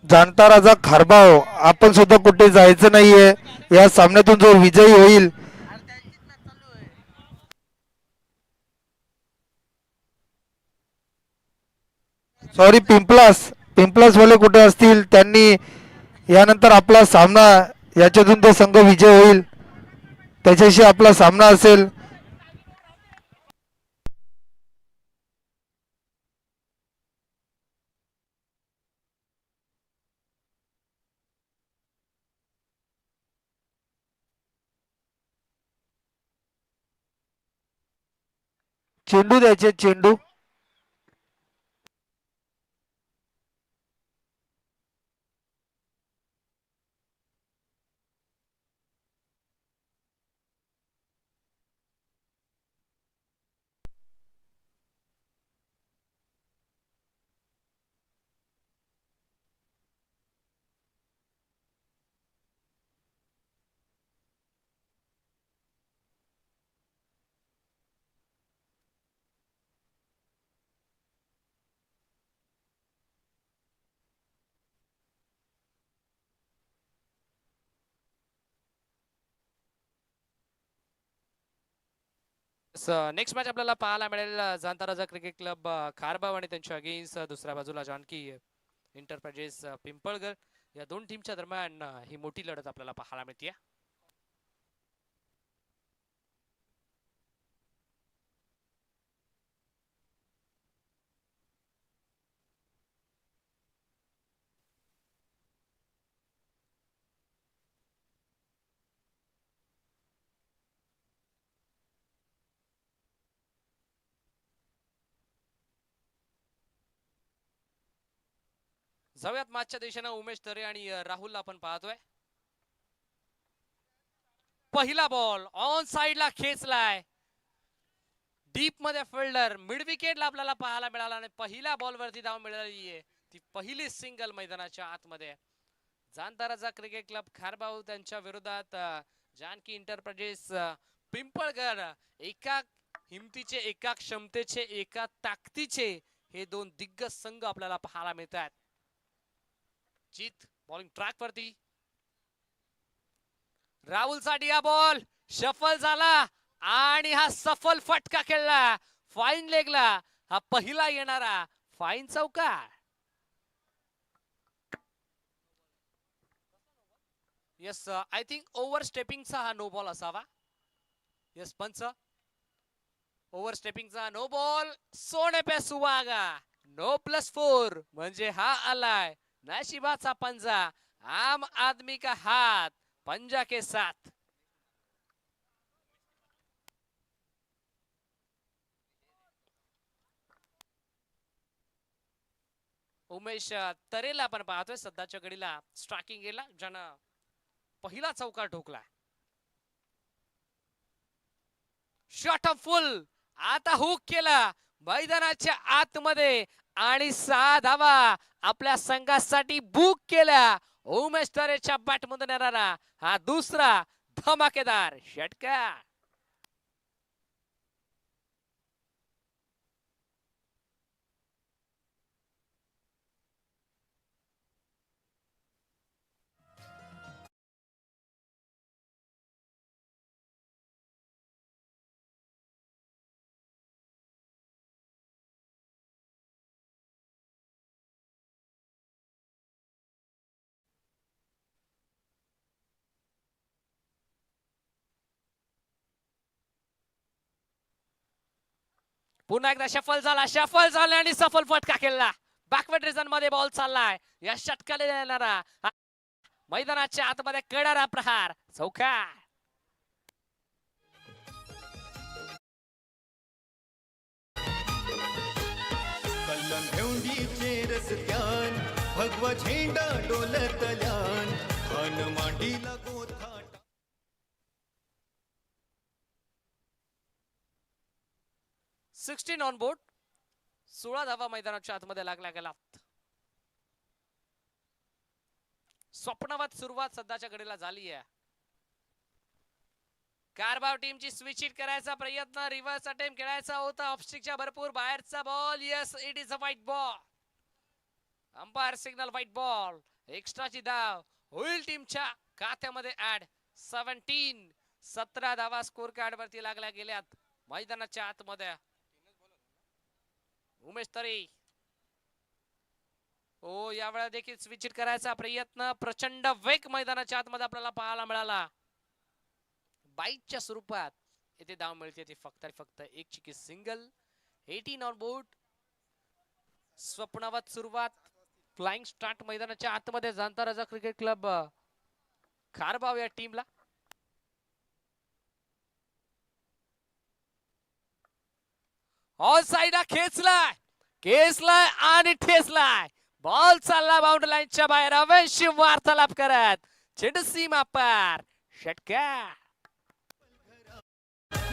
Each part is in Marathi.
जाणता राजा खारबाव आपण सुद्धा कुठे जायचं नाहीये. या सामन्यातून जो विजयी होईल, सॉरी पिंपलास वाले कुठे असतील त्यांनी यानंतर आपला सामना, याच्यातून तो संघ विजय होईल त्याच्याशी आपला सामना असेल. चेंडू द्यायचे, चेंडू. नेक्स्ट मॅच आपल्याला पाहायला मिळेल जाणता राजा क्रिकेट क्लब खारबाव आणि त्यांच्या अगेन्स्ट दुसऱ्या बाजूला जानकी इंटरप्राइजेस पिंपळगर. या दोन टीमच्या दरम्यान ही मोठी लढत आपल्याला पाहायला मिळते. जाऊयात मॅचच्या दिशेनं. उमेश तरे आणि राहुल आपण पाहतोय. पहिला बॉल ऑन साइडला खेचलाय, डीप मध्ये फिल्डर, मिड विकेटला आपल्याला पाहायला मिळाला आणि पहिल्या बॉलवरती धाव मिळाली आहे. ती पहिली सिंगल मैदानाच्या आतमध्ये. जाणता राजा क्रिकेट क्लब खारबाव त्यांच्या विरोधात जानकी इंटरप्राइजेस पिंपळगर. एका हिमतीचे, एका क्षमतेचे, एका ताकदीचे हे दोन दिग्गज संघ आपल्याला पाहायला मिळतात. जीत बॉलिंग ट्रॅक वरती. राहुल साठी हा बॉल शफल झाला आणि हा सफल फटका खेळला फाईन लेगला. हा पहिला येणारा फाईन चौकार. येस, आय थिंक ओव्हर स्टेपिंगचा हा नो बॉल असावा. येस पंच, ओव्हर स्टेपिंगचा नो बॉल. सोने पे सुहागा, नो +4 म्हणजे हा आलाय नशिबाचा पंजा. आम आदमी का हात पंजा के साथ. उमेश तरेला आपण पाहतोय सध्याच्या घडीला स्ट्रायकिंग गेला, ज्यानं पहिला चौकार ठोकला. शॉट ऑफ फुल, आता हुक केला मैदानाच्या आतमध्ये आणि 6 धावा आपल्या संघासाठी बुक केल्या. उमेश तरेच्या बॅटमधून येणारा हा दुसरा धमाकेदार षटकार. पुन्हा एकदा शफल झाला आणि सफल फटका खेळला. बॅकवर्ड रिझन मध्ये बॉल चाललाय. या षटकाला येणारा मैदानाच्या आतमध्ये कडारा प्रहार चौकार. कल्लन भेवंडीचे रस्त्यान भगवा झेंडा डोलतल्यान खान मांडीला गोथा. 16 ऑन बोर्ड. 16 धावा मैदानाच्या आतमध्ये लागल्या गेला. स्वप्नवत सुरुवात सध्याच्या घडीला झाली आहे. कारबाव टीमची स्विच हिट करायचा प्रयत्न, रिव्हर्स अटेम्प्ट खेळायचा होता. ऑफस्टिकच्या भरपूर बाहेरचा ball. Yes, it is a wide ball. Umpire signal wide ball. एक्स्ट्राची धाव होईल टीमच्या खात्यामध्ये ऍड. 17 धावा स्कोर कार्ड वरती लागल्या गेल्यात मैदानाच्या आतमध्ये. उमेश तरे हो यावेळेला देखील स्विच करायचा प्रयत्न. प्रचंड वेग मैदानाच्या आतमध्ये आपल्याला पाहायला मिळाला. बाईटच्या स्वरूपात येथे धाव मिळते ती फक्त एक चिकी सिंगल. 18 on board. स्वप्नावत सुरुवात. फ्लाइंग स्टार्ट मैदानाच्या आतमध्ये जाणता राजा क्रिकेट क्लब खारबाव या टीमला. ऑन साइडला खेचलाय आणि ठेचलाय. बॉल चालला बाउंड्री लाईनच्या बाहेर. अवश्य वार्तालाप करत चेंडू सीमा पार. षटकार.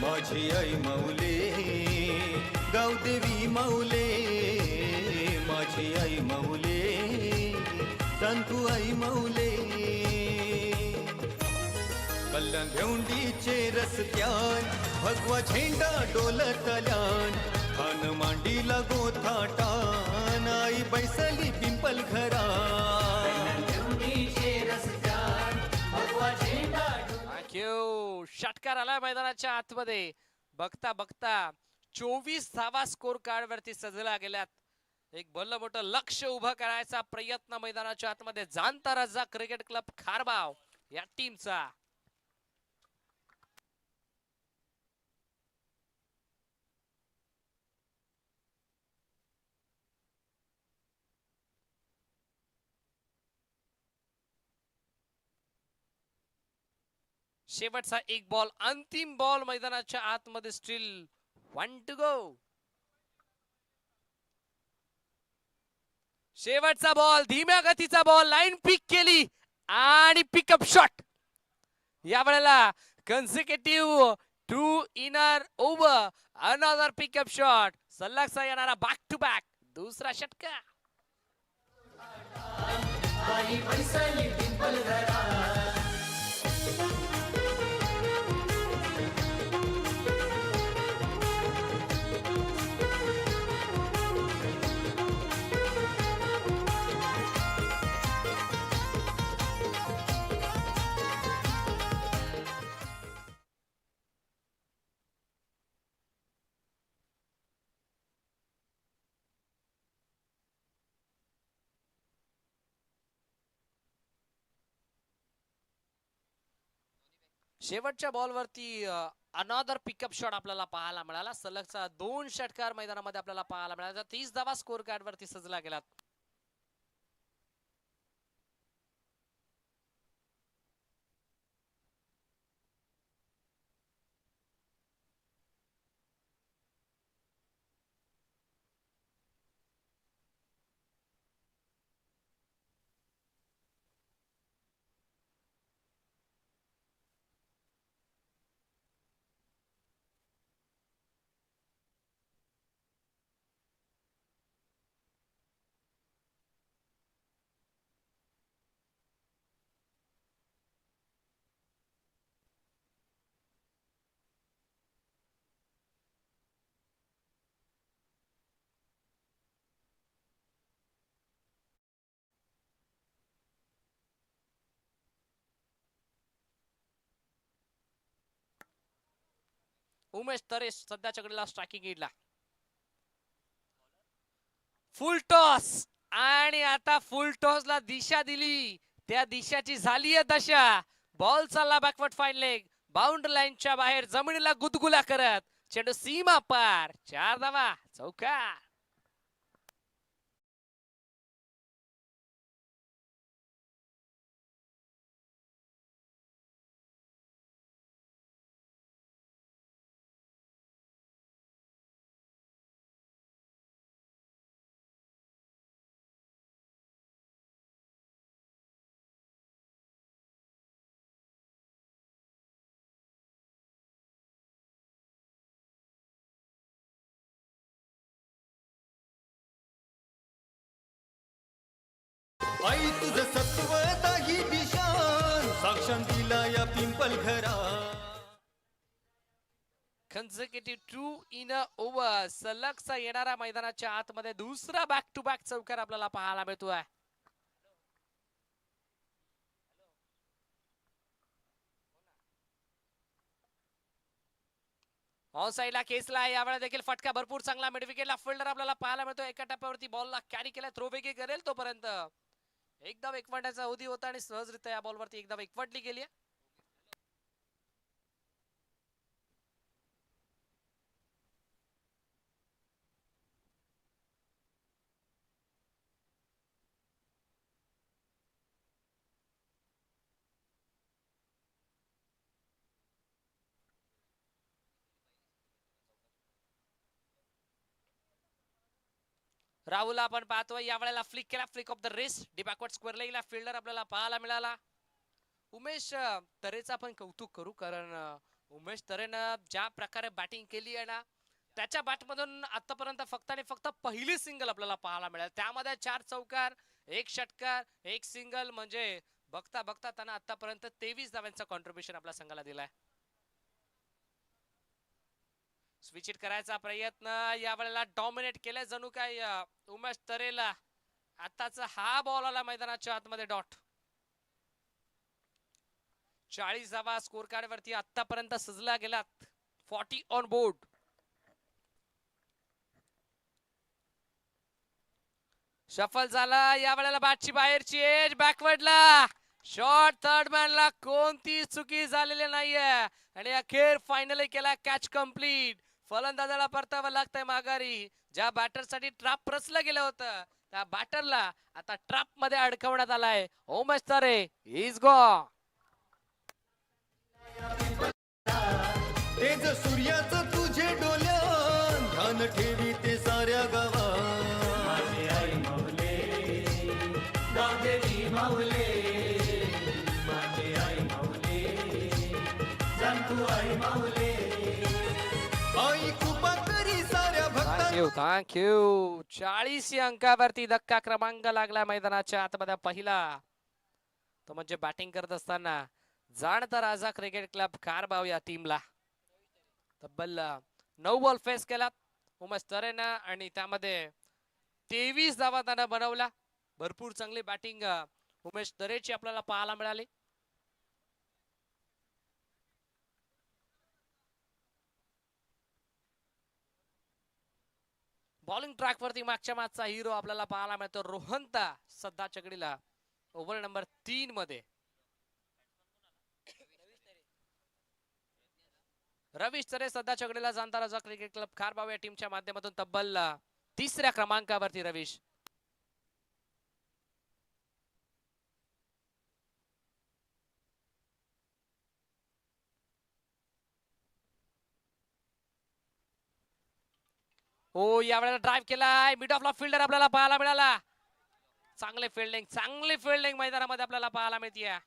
माझी आई माऊले गावदेवी माऊले, माझी आई माऊले सांतू आई माऊले. कल्याण भेवंडीचे रस्त्यान भगवा झेंडा डोलतल्यान, खान मांडीला गोथाटान आई बैसली पिंपल घरान. षटकार आला मैदानाच्या आतमध्ये. बघता 24 धावा स्कोर कार्ड वरती सजला गेल्यात. एक भलं मोठं लक्ष उभं करायचा प्रयत्न मैदानाच्या आतमध्ये जाणता राजा क्रिकेट क्लब खारबाव या टीमचा. शेवटचा एक बॉल. अंतिम बॉल मैदानाच्या आतमध्ये. Steel 1 to go. शेवटचा बॉल. धीम्या गतीचा बॉल. लाईन पिक केली आणि पिकअप शॉट. या वेळेला consecutive 2 in a over. Another pickup shot. सलगचा येणारा बॅक टू बॅक दुसरा षटकार. शेवटच्या बॉलवरती अनदर पिकअप शॉट आपल्याला पाहायला मिळाला. सलगचा 2 षटकार मैदानामध्ये आपल्याला पाहायला मिळाला. 30 धावा स्कोर कार्ड वरती सजला गेला. उमेश तरे सध्याच्या घडीला स्ट्रायकिंग एडला. फुल टॉस आणि आता फुल टॉसला दिशा दिली. त्या दिशाची झालीय दशा. बॉल चालला बॅकवर्ड फाईन लेग. बाउंड्री लाईनच्या बाहेर जमिनीला गुदगुला करत चेंडू सीमा पार. 4 धावा. चौकार. आई तुझ सत्व दाही दिशान, साक्षात दिला या पिंपल घरा. कन्झिक्युटिव्ह 2 इन अ ओव्हर, सलगचा येणारा मैदानाच्या आतमध्ये दुसरा बॅक टू बॅक चौकार आपल्याला पाहायला मिळतोय. ऑन साइडला खेचला आहे, यावेळेला देखील फटका भरपूर चांगला मिड विकेटला फिल्डर आपल्याला पाहायला मिळतो. एका टप्प्यावरती बॉलला कॅरी केला, थ्रो वेगळी करेल तोपर्यंत एकदम एकवटायचा अवधी होता आणि सहजरित्या या बॉलवरती एकदम एकवटली गेली. राहुल आपण पाहतोय यावेळेला फ्लिक केला, flick off the wrist, the backward square लेगला फिल्डर आपल्याला पाहायला मिळाला. उमेश तरेचा पण कौतुक करू, कारण उमेश तरेनं ज्या प्रकारे बॅटिंग केली आहे ना, त्याच्या बॅटमधून आतापर्यंत फक्त आणि फक्त पहिली सिंगल आपल्याला पाहायला मिळाली. त्यामध्ये 4 चौकार, 1 षटकार, 1 सिंगल, म्हणजे बघता बघता त्यांना आतापर्यंत 23 धावांचं कॉन्ट्रीब्युशन आपल्या संघाला दिलाय. स्विच इट करायचा प्रयत्न, यावेळेला डॉमिनेट केलाय जणू काय उमेश तरेला. आताचा हा बॉल आला मैदानाच्या आतमध्ये डॉट. 40 धावा स्कोर कार्ड वरती आतापर्यंत सजला गेलात. 40 ऑन बोर्ड. शफल झाला, यावेळेला बॅटची बाहेरची एज, बॅकवर्डला शॉट, थर्ड मॅनला कोणती चुकी झालेली नाहीये आणि अखेर फायनली केला कॅच कंप्लीट. फलंदाजाला परतावं लागतंय माघारी. ज्या बॅटर साठी ट्रॅप रचलं गेलं होतं, त्या बॅटरला आता ट्रॅप मध्ये अडकवण्यात आलाय. उमेश तरे इज गॉन. तेज सूर्याचं तुझे डोल्यात, ध्यान ठेवी ते साऱ्या गावात. माझी आई माऊले, गावदेवी माऊले, माझी आई माऊले, जाणतू आई माऊले. आई कृपा करी साऱ्या भक्तांना. थँक्यू. 40 अंकावरती धक्का क्रमांक लागला मैदानाच्या आतमध्ये पहिला, तो म्हणजे बॅटिंग करत असताना जाणता राजा क्रिकेट क्लब कारबाव या टीमला तब्बल 9 बॉल फेस केला उमेश तरेनं आणि त्यामध्ये 23 धावा त्यानं बनवला. भरपूर चांगली बॅटिंग उमेश तरेची आपल्याला पाहायला मिळाली. बॉलिंग ट्रॅक वरती मागच्या मॅचचा हिरो आपल्याला पाहायला मिळतो रोहंता, सध्या चकडीला ओव्हर नंबर 3 मध्ये. रवीश तरे सध्या चकडीला जाणता राजा क्रिकेट क्लब खारबाव या टीमच्या माध्यमातून तब्बल 3ऱ्या क्रमांकावरती रवीश. हो, यावेळेला ड्राइव्ह केलाय, मिड ऑफला फिल्डर आपल्याला पाहायला मिळाला. चांगले फिल्डिंग मैदानामध्ये आपल्याला पाहायला मिळते.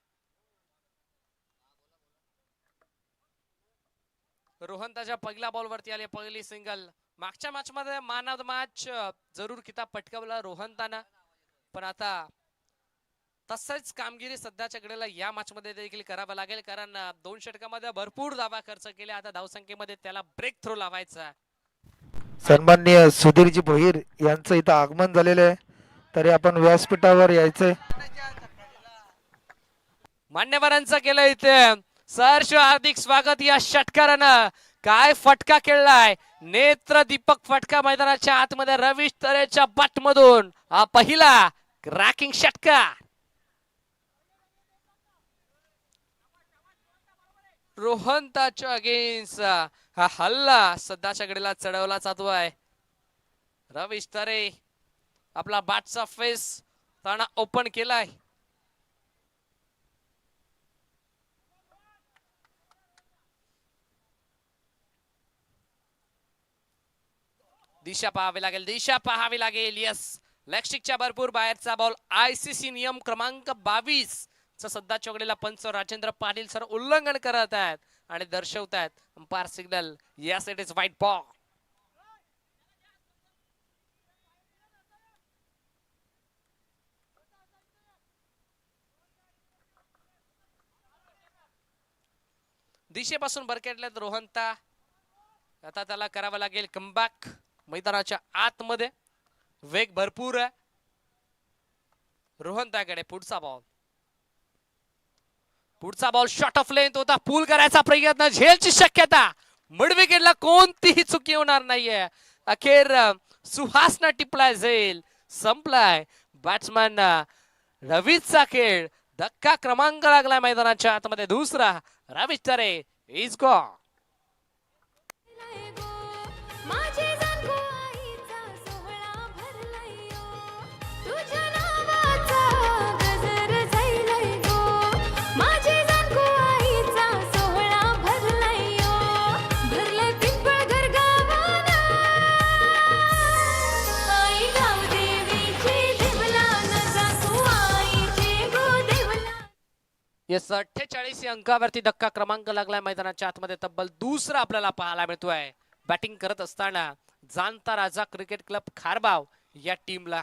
रोहंताच्या पहिल्या बॉलवरती आली पहिली सिंगल. मागच्या मॅच मध्ये मॅन ऑफ द मॅच जरूर किताब पटकावला रोहंताना, पण आता तसंच कामगिरी सध्याच्या घडीला या मॅच मध्ये देखील करावं लागेल, कारण 2 षटकामध्ये भरपूर धावा खर्च केल्या. आता धावसंख्येमध्ये त्याला ब्रेक थ्रो लावायचा. सन्माननीय सुधीरजी भोईर यांचं इथं आगमन झालेलं आहे, तरी आपण व्यासपीठावर यायचंय. मान्यवरांचं केलं इथे सहर्ष हार्दिक स्वागत. या षटकारानं काय फटका खेळलाय, नेत्र दीपक फटका मैदानाच्या आतमध्ये रवीश तरेच्या बॅट मधून. हा पहिला क्रॅकिंग षटकार. रोहंताच्या अगेन्स्ट हा हल्ला सध्याच्या घडीला चढवला जातोय. रवीश तरे आपला बॅटचा फेस त्यानं ओपन केलाय. दिशा पाहावी लागेल. यस, लेगस्टिकच्या भरपूर बाहेरचा बॉल. ICC नियम क्रमांक 22 च सध्या चौकडीला पंच राजेंद्र पाटील सर उल्लंघन करत आहेत आणि दर्शवत आहेत umpire signal. Yes, it is wide ball. दिशेपासून बरकेटल्यात रोहंता. आता त्याला करावं लागेल कमबॅक. मैदानाच्या आतमध्ये वेग भरपूर आहे. रोहन त्याकडे पुढचा बॉल. पुढचा बॉल शॉट ऑफ लेंथ होता. पूल करायचा प्रयत्न, झेलची शक्यता. मिड विकेटला कोणतीही चुकी होणार नाहीये. अखेर सुहासनं टिपलाय झेल. संपलाय बॅट्समॅन रवीचा खेळ. धक्का क्रमांक लागलाय मैदानाच्या आतमध्ये दुसरा. रवीश तरे इज गॉन. येस 48 अंकावरती धक्का क्रमांक लागलाय मैदानाच्या आतमध्ये. तब्बल दुसरा आपल्याला पाहायला मिळतोय. बॅटिंग करत असताना जाणता राजा क्रिकेट क्लब खारबाव या टीमला.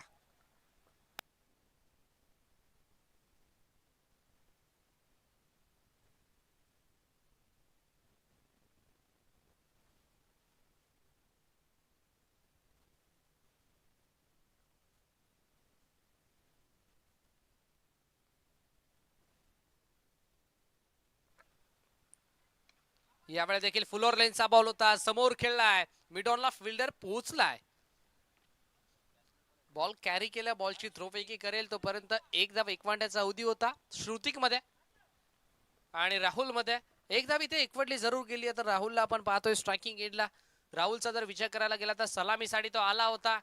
यावेळी देखील फुलोर लेनचा बॉल होता. समोर खेळलाय. मिडॉनला फिल्डर पोहोचलाय. बॉल कॅरी केला. बॉलची थ्रो पैकी करेल तोपर्यंत एकदा एकवांड्याचा अवधी होता. श्रुतिक मध्ये आणि राहुल मध्ये एकदा इथे एकवटली जरूर गेली. तर राहुलला आपण पाहतोय स्ट्रायकिंग एंडला. राहुलचा जर विचार करायला गेला तर सलामीसाठी तो आला होता.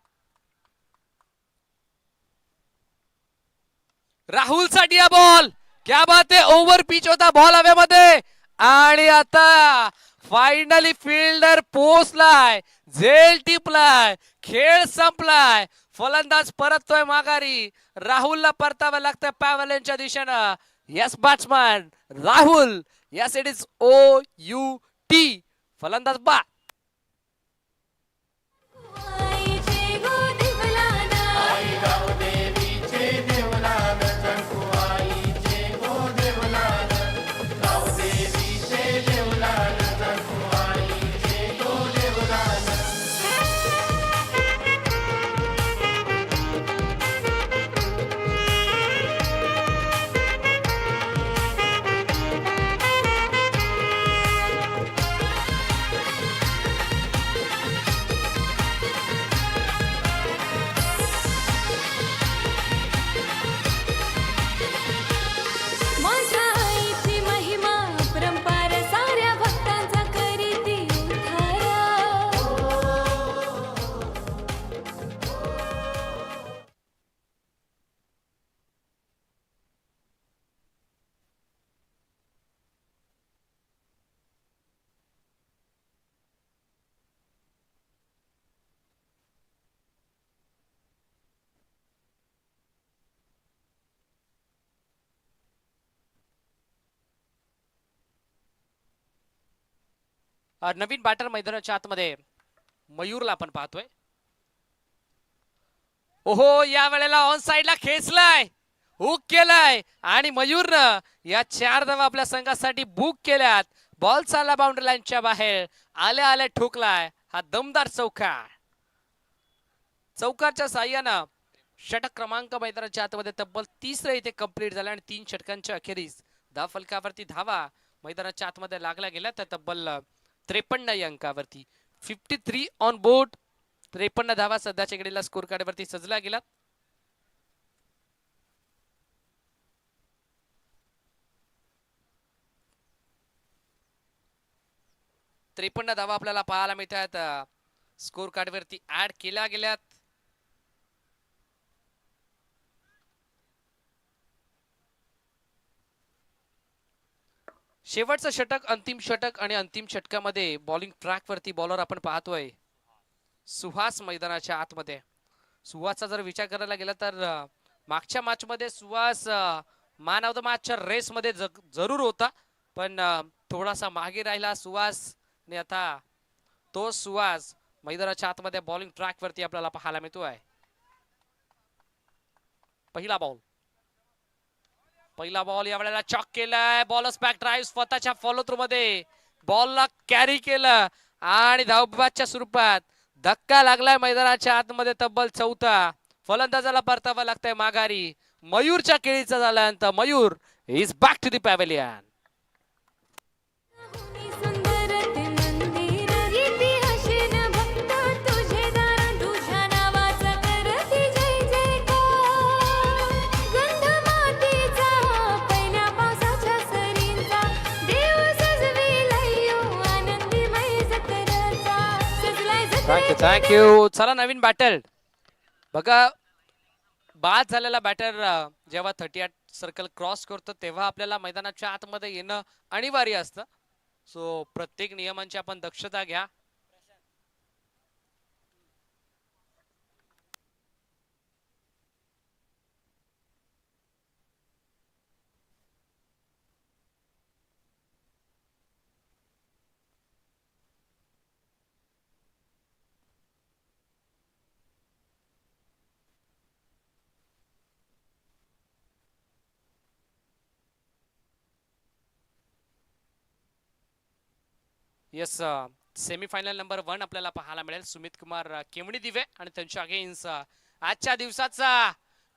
राहुलचा डिया बॉल. क्या बात आहे. ओव्हर पिच होता. बॉल हवेमध्ये आणि आता फायनली फिल्डर पोहोचलाय. झेल टिपलाय. खेळ संपलाय. फलंदाज परततोय माघारी. राहुलला परतावं लागतं पॅव्हलियनच्या दिशेनं. Yes batsman Rahul. Yes it is OUT. फलंदाज बा. नवीन बॅटर मैदानाच्या आतमध्ये मयूरला आपण पाहतोय. ओहो या वेळेला ऑन साइडला खेचलाय. हुक केलाय आणि मयूरनं या 4 धावा आपल्या संघासाठी बुक केल्यात. बॉल चालला बाउंड्री लाईनच्या बाहेर. आल्या आल्या ठोकलाय हा दमदार चौकार. चौकारच्या साह्यानं षटक क्रमांक मैदानाच्या आतमध्ये तब्बल 30 इथे कंप्लीट झाला आणि 3 षटकांच्या अखेरीस धाव फलकावरती धावा मैदानाच्या आतमध्ये लागल्या गेल्या. तर तब्बल 53 या अंकावरती 53 ऑन बोर्ड. 53 धावा सध्याच्या घडीला स्कोर कार्ड वरती सजला गेला. त्रेपन्न धावा आपल्याला पाहायला मिळतात. स्कोर कार्ड वरती ऍड केल्या गेल्यात. शेवटचं षटक, अंतिम षटक आणि अंतिम षटकामध्ये बॉलिंग ट्रॅक वरती बॉलर आपण पाहतोय सुहास मैदानाच्या आतमध्ये. सुहासचा जर विचार करायला गेला तर मागच्या मॅच मध्ये सुहास मॅन ऑफ द मॅचच्या रेस मध्ये जरूर होता, पण थोडासा मागे राहिला सुहास ने. आता तो सुहास मैदानाच्या आतमध्ये बॉलिंग ट्रॅक वरती आपल्याला पाहायला मिळतोय. पहिला बॉल या वेळेला चॉक केलाय. बॉलर्स बॅक ड्राइव्ह स्वतःच्या फॉलो थ्रू मध्ये बॉलला कॅरी केलं आणि धावबादच्या स्वरूपात धक्का लागलाय मैदानाच्या आतमध्ये तब्बल चौथा. फलंदाजाला परतावा लागतंय माघारी. मयूरच्या केळीचा झाल्यानंतर Mayur is back to the pavilion. सुंदर ते मंदिर इतिहासीन भक्त तुझे दार तुझ्या नावाचा करती जय जयकार. गंध मातीचा पहिल्या पावसाच्या सरींचा देव सजविलाय आनंदीमय जत्राचा सजलाय थँक्यू जत्रेचा थँक्यू. चला नवीन बॅटल बघा. बाद झालेला बॅटर जेव्हा 38 सर्कल क्रॉस करतो तेव्हा आपल्याला मैदानाच्या आतमध्ये येणं अनिवार्य असतं. सो प्रत्येक नियमांची आपण दक्षता घ्या. येस, सेमीफायनल नंबर 1 आपल्याला पाहायला मिळेल. सुमित कुमार केवणी दिवे आणि त्यांच्या अगेन्स्ट आजच्या दिवसाचा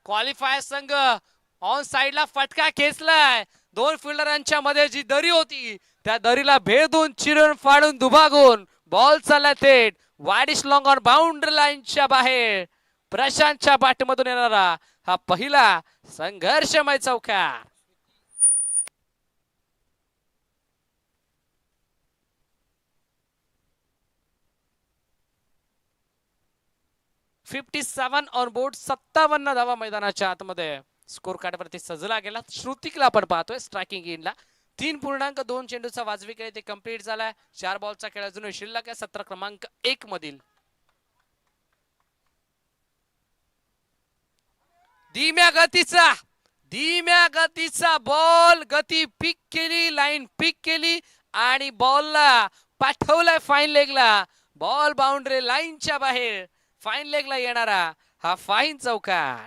क्वालिफायर संघ ऑन साइडला फटका खेचलाय. दोन फिल्डरांच्या मध्ये जी दरी होती त्या दरीला भेदून चिरून फाडून दुभागून बॉल चालला थेट वाईडिश लॉंग ऑन बाउंड्री लाईनच्या बाहेर. प्रशांतच्या बॅटमधून येणारा हा पहिला संघर्षमय चौकार. 57 ऑन बोर्ड. 57 धावा मैदानाच्या आतमध्ये स्कोर कार्ड वरती सजला गेला. श्रुतिकला आपण पाहतोय स्ट्रायकिंग इनला. 3.2 चेंडूचा वाजवी खेळ ते कंप्लीट झालाय. 4 बॉलचा खेळ अजून शिल्लक आहे. सत्र क्रमांक 1 मधील धीम्या गतीचा बॉल. गती पिक केली, लाईन पिक केली आणि बॉलला पाठवलाय फाईन लेगला. बॉल बाउंड्री लाईनच्या बाहेर फाईन लेगला येणारा हा फाईन चौकार.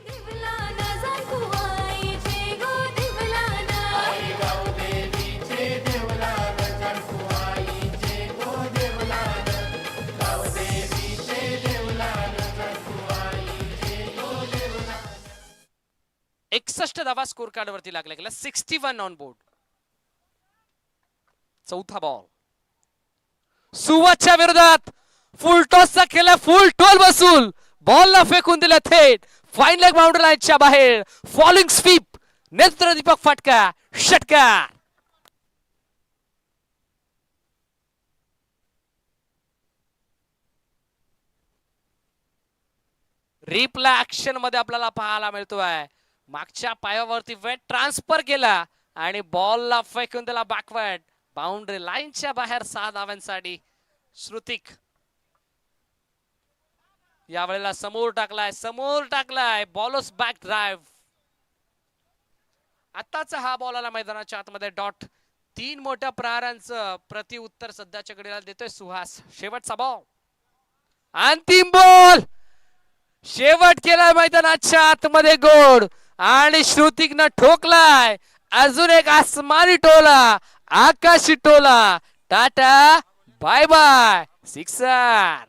दिवलाना जाकू आईचे गो दिवलाना एकसष्ट धावा स्कोर कार्ड वरती लागल्या गेल्या. 61 ऑन बोर्ड. चौथा बॉल सुवाच्या विरोधात फुल टॉसचा खेळ. फुल टॉल बसून बॉलला फेकून दिला थेट फाईन लेग बाउंड्री लाईनच्या बाहेर. Falling sweep. नेत्रदीपक फटका षटकार. रिप्ला ऍक्शन मध्ये आपल्याला पाहायला मिळतोय. मागच्या पायावरती वेट ट्रान्सफर केला आणि बॉलला फेकून दिला बॅकवर्ड बाउंड्री लाईनच्या बाहेर. 6 धावांसाठी श्रुतिक यावेळेला समोर टाकलाय. Bowlers back drive. आताचा हा बॉल आला मैदानाच्या आतमध्ये डॉट. 3 मोठ्या प्रहारांचं प्रति उत्तर सध्याच्या घडीला देतोय सुहास. शेवटचा बॉल. अंतिम बॉल. शेवट केलाय मैदानाच्या आतमध्ये गोड आणि श्रुतिकनं ठोकलाय. अजून एक आसमानी टोला, आकाशी टोला. Tata bye bye. सिक्सर.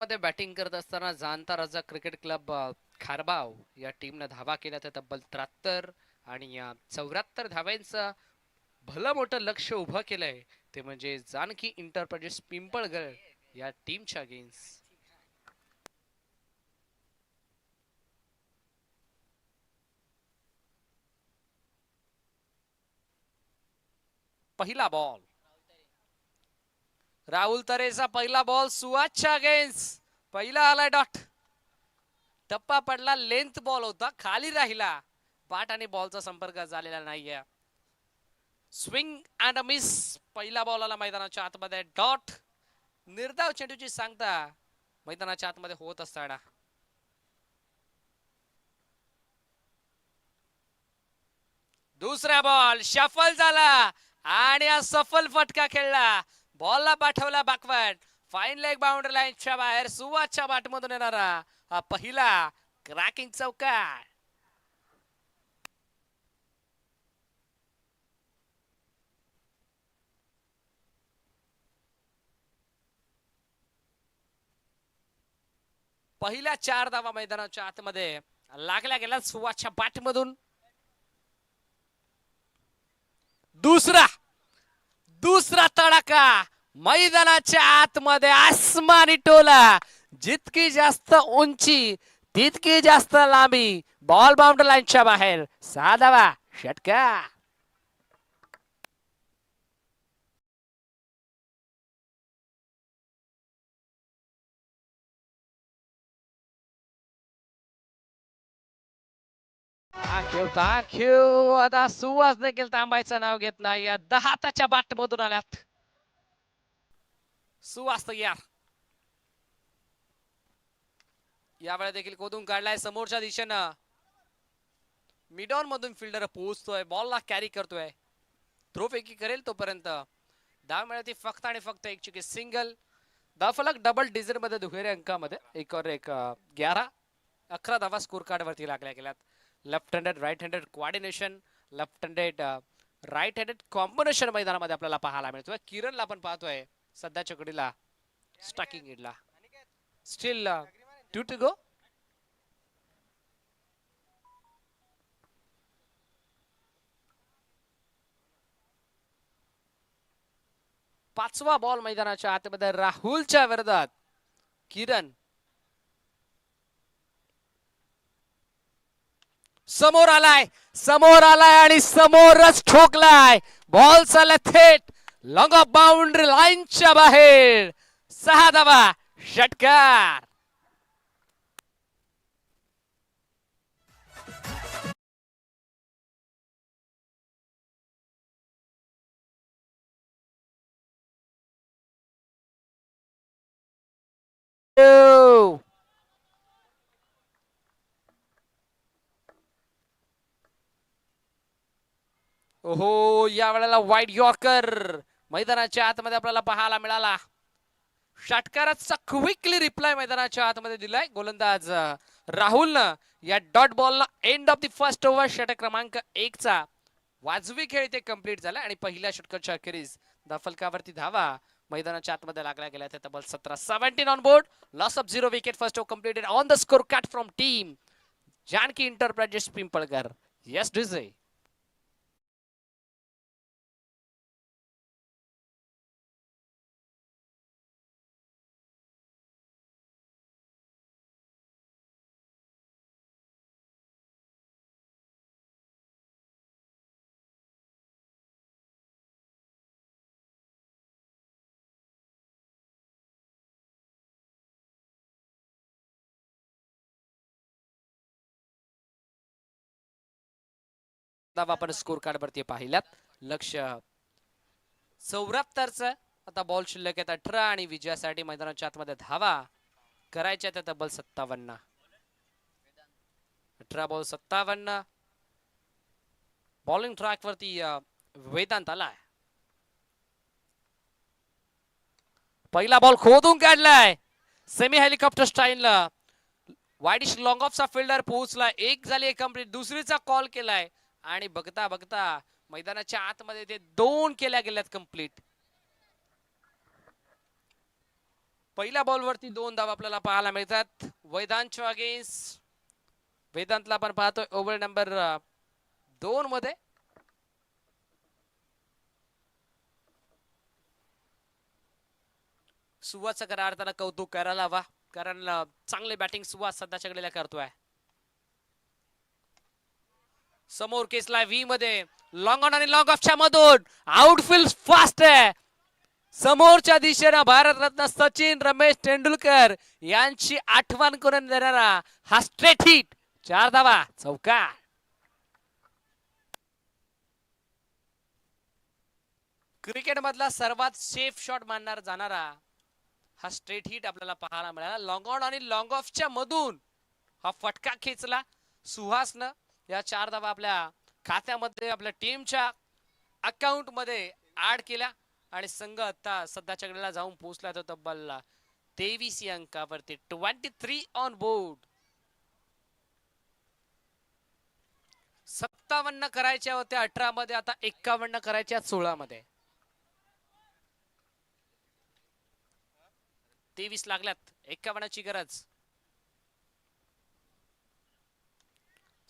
मध्ये बॅटिंग करत असताना जाणता राजा क्रिकेट क्लब खारबाव या टीमनं धावा केल्या त्या तब्बल 73 आणि या 74 धाव्यांचं भलं मोठं लक्ष उभं केलंय ते म्हणजे जानकी इंटरप्राइजेस पिंपळगड या टीमच्या अगेन्स्ट. पहिला बॉल राहुल तरेचा पहिला बॉल सुहासच्या अगेन्स्ट. पहिला आलाय डॉट. टप्पा पडला, लेंथ बॉल होता, खाली राहिला, बॅट आणि बॉलचा संपर्क झालेला नाहीये. Swing and a miss. पहिला बॉल आला मैदानाच्या आतमध्ये. डॉट. निर्धाव चेंडूची सांगता मैदानाच्या आतमध्ये होत असताना दुसरा बॉल शफल झाला आणि हा सफल फटका खेळला. बॉलला पाठवला बॅकवर्ड. फाईन लेग बाउंड्री लाईनच्या बाहेर सुवासच्या बॅटमधून येणारा हा पहिला क्रॅकिंग चौकार. पहिल्या 4 धावा मैदानाच्या आतमध्ये लागल्या गेल्या सुवासच्या बॅटमधून. दुसरा तडाखा मैदानाच्या आतमध्ये आसमानी टोला. जितकी जास्त उंची तितकी जास्त लांबी. बॉल बाउंड्री लाईनच्या बाहेर. 6 धावा षटकार. थँक्यू. आता सुवास देखील थांबायचं नाव घेत नाही. या 10च्या बाट मधून आल्यात सुवास तयार. यावेळी देखील कोदून काढलाय समोरच्या दिशेनं. मिडॉन मधून फिल्डर पोहोचतोय, बॉलला कॅरी करतोय. थ्रो फेकी करेल तोपर्यंत धाव मिळते फक्त आणि फक्त एक चुकी सिंगल. धावफलक डबल डिजिट मध्ये दुहेरी अंकामध्ये 1 और 1 11. 11 धावा स्कोर कार्ड वरती लागल्या गेल्यात. Left handed right handed coordination, left handed right handed combination मैदानामध्ये आपल्याला पाहायला मिळतोय. किरणला आपण पाहतोय सध्याच्या घडीला स्टॅकिंग एडला. Still 2 to go. पाचवा बॉल मैदानाच्या आतमध्ये राहुलच्या विरोधात किरण. समोर आलाय आणि समोरच ठोकलाय. बॉल चालला थेट लॉंग ऑफ बाउंड्री लाईनच्या बाहेर. 6 धावा षटकार. ओहो, या वेळेला वाईड यॉर्कर मैदानाच्या आतमध्ये आपल्याला पाहायला मिळाला. षटकाराचा क्विकली रिप्लाय मैदानाच्या आतमध्ये दिलाय गोलंदाज राहुलनं. या डॉट बॉलला end of the first over षटक क्रमांक 1 चा वाजवी खेळ इथे कंप्लीट झाला आणि पहिल्या षटकाच्या अखेरीस धावफलकावरती धावा मैदानाच्या आतमध्ये लागल्या गेल्या. त्या तब्बल 17. 17 on board. Loss of 0 wicket. First over completed on the score card from team Janaki enterprises Pimpalgar. Yes DJ. आपण स्कोर कार्ड वरती पाहिल्यात. लक्ष 74च. आता बॉल शिल्लक आहेत 18 आणि विजयासाठी मैदानाच्या आतमध्ये धावा करायच्या त्या तब्बल 57. 18 बॉल 57. बॉलिंग ट्रॅक वरती वेदांत आलाय. पहिला बॉल खोदून काढलाय सेमी हेलिकॉप्टर स्टाईलला. वाईडिश लॉंग ऑफचा फिल्डर पोहोचलाय. एक झाली कंप्लीट. दुसरीचा कॉल केलाय आणि बघता बघता मैदानाच्या आतमध्ये ते 2 केल्या गेल्यात कंप्लीट. पहिल्या बॉलवरती 2 धावा आपल्याला पाहायला मिळतात वेदांतच्या अगेन्स्ट. वेदांतला आपण पाहतोय ओव्हर नंबर 2 मध्ये. सुवासचं खऱ्या अर्थानं कौतुक करायला हवा, कारण चांगले बॅटिंग सुवास सध्याच्या घडीला करतोय. समोर केसला व्ही मध्ये लॉंग ऑन आणि लॉंग ऑफच्या मधून आउटफील्ड फास्ट आहे. समोरच्या दिशेनं भारतरत्न सचिन रमेश तेंडुलकर यांची आठवण करून देणारा हा स्ट्रेट हिट. 4 धावा चौकार. क्रिकेट मधला सर्वात सेफ शॉट मानणार जाणारा हा स्ट्रेट हिट आपल्याला पाहायला मिळाला. लॉंग ऑन आणि लॉंग ऑफच्या मधून हा फटका खेचला सुहासनं. या 4 धावा आपल्या खात्यामध्ये आपल्या टीमच्या अकाउंट मध्ये ऍड केल्या आणि संघ आता सध्याच्या घडीला जाऊन पोहोचला तो तब्बल 23 अंकावरती. 23 ऑन बोर्ड. 57 करायच्या होत्या 18 मध्ये, आता 51 करायच्या 16 मध्ये. 23 लागल्यात, 51ची गरज.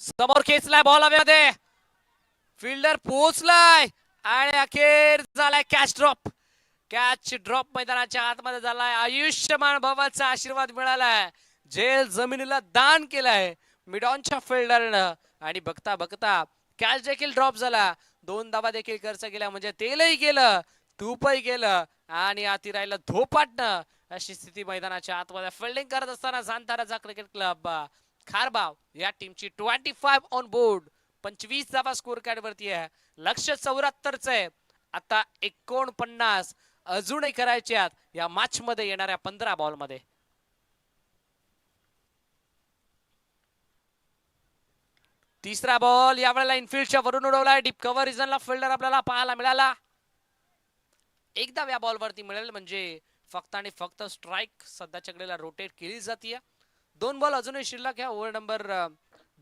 समोर खेचलाय बॉल हवेमध्ये, फिल्डर पोहोचलाय आणि अखेर झालाय कॅच ड्रॉप. कॅच ड्रॉप मैदानाच्या आतमध्ये झालाय. आयुष्यमान भवाचा आशीर्वाद मिळालाय, झेल जमिनीला दान केलाय मिडॉनच्या फिल्डरनं. आणि बघता बघता कॅच देखील ड्रॉप झाला. 2 धावा देखील खर्च केला, म्हणजे तेलही गेलं तूपही गेलं आणि आती राहिलं धोपाटणं. अशी स्थिती मैदानाच्या आतमध्ये फिल्डिंग करत असताना जाणताराचा क्रिकेट क्लब खारबाव या टीमची 25 ऑन बोर्ड. 25 धावा स्कोर कार्ड वरती आहे. लक्ष 74च आहे. आता 49 अजूनही करायच्यात या मॅच मध्ये येणाऱ्या 15 बॉल मध्ये. तिसरा बॉल यावेळेला इनफिल्डच्या वरून उडवलाय. डीप कव्हर रिजनला फिल्डर आपल्याला पाहायला मिळाला. एकदा या बॉल वरती मिळेल म्हणजे फक्त आणि फक्त स्ट्राइक सध्याच्या घडीला रोटेट केली जाते. 2 बॉल अजूनही शिल्लक आहे ओव्हर नंबर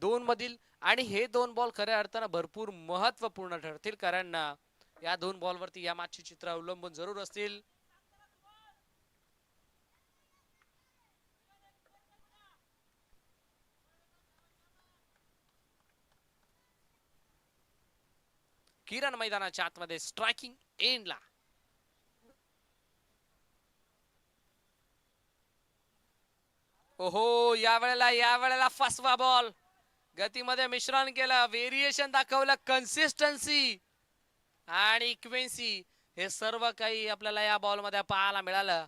2 मधील. आणि हे 2 बॉल खऱ्या अर्थानं भरपूर महत्वपूर्ण ठरतील, कारण या 2 बॉल वरती या मॅचचे चित्र अवलंबून जरूर असतील. किरण मैदानाच्या आतमध्ये स्ट्रायकिंग एंडला. ओहो, यावेळेला फसवा बॉल. गतीमध्ये मिश्रण केलं, व्हेरिएशन दाखवलं, कन्सिस्टन्सी आणि इक्वेन्सी हे सर्व काही आपल्याला या बॉल मध्ये पाहायला मिळालं.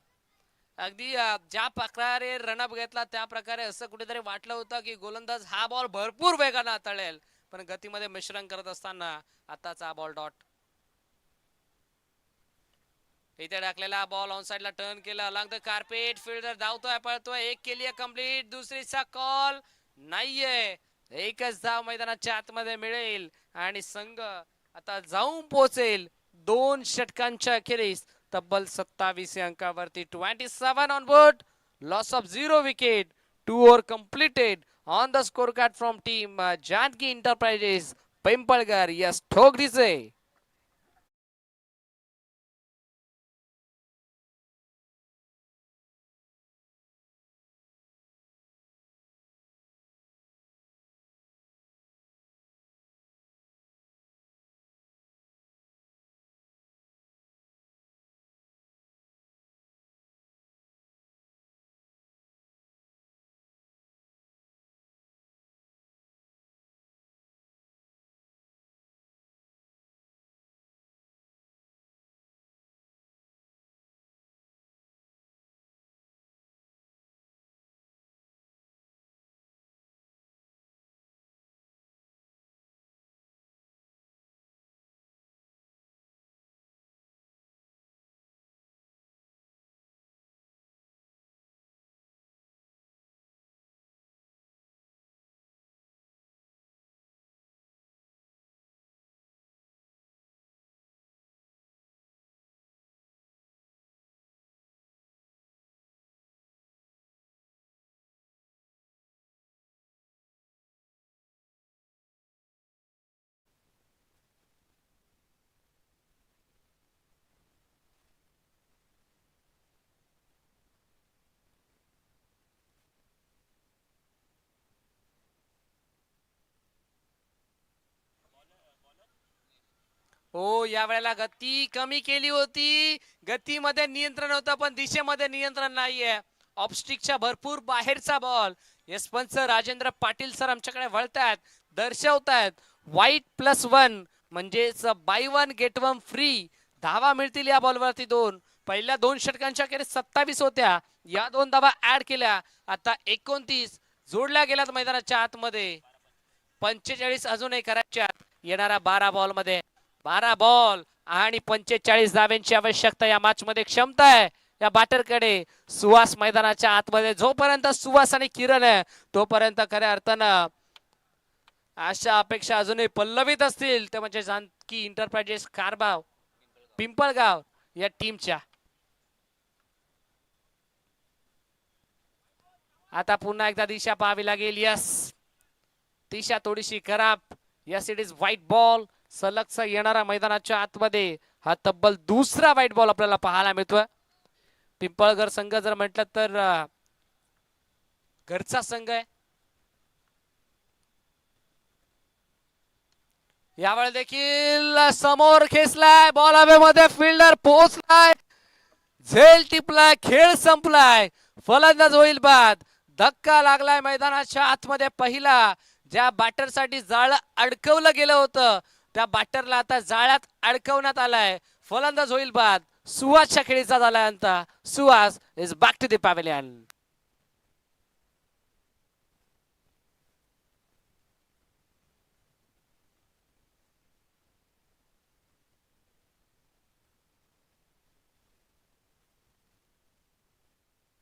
अगदी ज्या प्रकारे रनअप घेतला त्या प्रकारे असं कुठेतरी वाटलं होतं की गोलंदाज हा बॉल भरपूर वेगाने हाताळेल, पण गतीमध्ये मिश्रण करत असताना आताचा बॉल डॉट. इथे टाकलेला बॉल ऑन साइडला टर्न केला अलॉंग द कार्पेट. फिल्डर धावतोय पळतोय. एक केली कंप्लीट, दुसरीचा कॉल नाहीये. एकच धाव मैदानाच्या आतमध्ये मिळेल आणि संघ आता जाऊन पोहोचेल 2 षटकांच्या अखेरीस तब्बल 27 अंकावरती. 27 on board. Loss of 0 wicket. 2 over completed on the score card from team Janaki enterprises Pimpalgar. Yes ठोकरीचे हो, या वेळेला गती कमी केली होती. गतीमध्ये नियंत्रण होतं पण दिशेमध्ये नियंत्रण नाहीये. ऑफस्टिकच्या भरपूर बाहेरचा ball. Yashwant sir, Rajendra Patil sir आमच्याकडे वळतायत, दर्शवतायत white+1 म्हणजेच by one get one free. धावा मिळतील या बॉलवरती 2. पहिल्या 2 षटकांच्या अखेरीस 27 होत्या. या 2 धावा ऍड केल्या, आता 29 जोडल्या गेल्यात मैदानाच्या आतमध्ये. 45 अजूनही करायच्यात येणाऱ्या 12 बॉल मध्ये. 12 बॉल आणि 45 धाव्यांची आवश्यकता या मॅच मध्ये क्षमता आहे या बॅटरकडे. सुहास मैदानाच्या आतमध्ये, जोपर्यंत सुहास आणि किरण आहे तोपर्यंत खऱ्या अर्थानं अशा अपेक्षा अजूनही पल्लवित असतील ते म्हणजे जानकी इंटरप्राइजेस कारभाव पिंपळगाव या टीमच्या. आता पुन्हा एकदा दिशा पाहावी लागेल. यस, दिशा थोडीशी खराब. Yes, it is wide ball. सलगचा येणारा मैदानाच्या आतमध्ये हा तब्बल दुसरा व्हाईट बॉल आपल्याला पाहायला मिळतोय. पिंपळगर संघ जर म्हटलं तर घरचा संघ आहे. यावेळी देखील समोर खेचलाय बॉल, हवेमध्ये फिल्डर पोहोचलाय, झेल टिपलाय, खेळ संपलाय. फलंदाज होईल बाद. धक्का लागलाय मैदानाच्या आतमध्ये पहिला. ज्या बॅटरसाठी जाळं अडकवलं गेलं होतं त्या बॅटरला आता जाळ्यात अडकवण्यात आलाय. फलंदाज होईल बाद. सुहासच्या खेळीचा झालाय अंत. Suhas is back to the pavilion.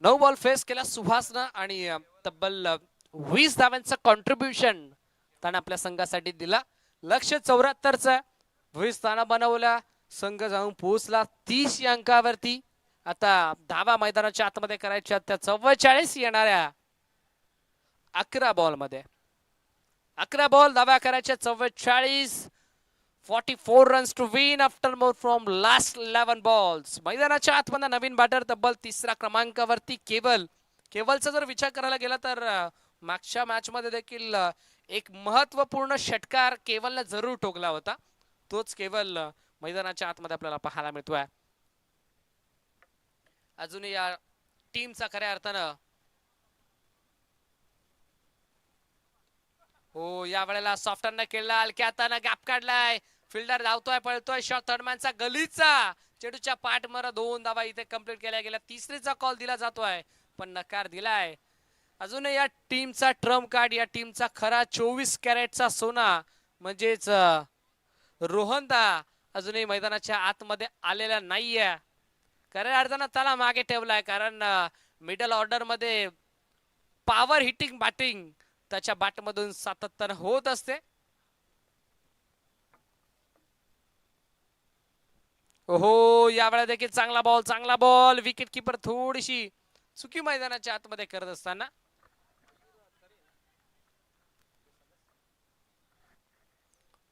नऊ बॉल फेस केला सुहासनं आणि तब्बल 20 धाव्यांचं कॉन्ट्रीब्युशन त्यानं आपल्या संघासाठी दिला. लक्ष 74चं. 20 स्थानं बनवल्या, संघ जाऊन पोहोचला 30 या अंकावरती. आता धावा मैदानाच्या आतमध्ये करायच्या त्या 44 येणाऱ्या 11 बॉल मध्ये. 11 बॉल धावा करायच्या 44. 44 runs to win after more from last 11 balls. मैदानाच्या आतमध्ये नवीन बॅटर तब्बल 3ऱ्या क्रमांकावरती केवलचा जर विचार करायला गेला तर मागच्या मॅच मध्ये देखील एक महत्वपूर्ण षटकार केवलने जरूर ठोकला होता. तोच केवल मैदानाच्या आतमध्ये आपल्याला पाहायला मिळतोय. अजूनही या टीमचा खऱ्या अर्थानं हो, या वेळेला सॉफ्टरने केला, हलक्या हाताने गॅप काढलाय. फिल्डर धावतोय, पळतोय, शॉट थर्डमॅनचा गलीचा चेडूच्या पाठमर 2 धावा इथे कंप्लीट केल्या गेल्या. 3रीचा कॉल दिला जातोय पण नकार दिलाय. अजूनही या टीमचा ट्रम्प कार्ड, या टीमचा खरा 24 कॅरेटचा सोना म्हणजेच रोहनदा अजूनही मैदानाच्या आतमध्ये आलेला नाहीये. खऱ्या अर्थानं त्याला मागे ठेवलाय कारण मिडल ऑर्डर मध्ये पॉवर हिटिंग बॅटिंग त्याच्या बॅटमधून सातत्यानं होत असते. ओहो, यावेळेला देखील चांगला बॉल. विकेट किपर थोडीशी चुकी मैदानाच्या आतमध्ये करत असताना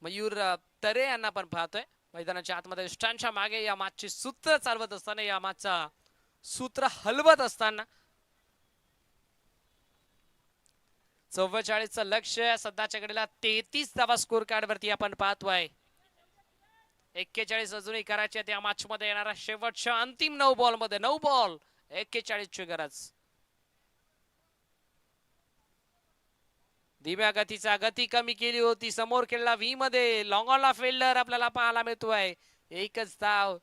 मयूर तरे यांना पण पाहतोय मैदानाच्या आतमध्ये स्टँडच्या मागे या मॅचची सूत्र चालवत असताना, या मॅचचा सूत्र हलवत असताना. 44चं लक्ष सध्याच्या घडीला 33 धावा स्कोर कार्ड वरती आपण पाहतोय. 41 अजूनही करायचे या मॅच मध्ये येणारा शेवटच्या अंतिम 9 बॉल मध्ये. 9 बॉल 41 ची गरज. धीम्या गतीचा गती कमी केली होती. समोर खेळला व्ही मध्ये लॉंग ऑनला फिल्डर आपल्याला पाहायला मिळतोय. एकच धाव.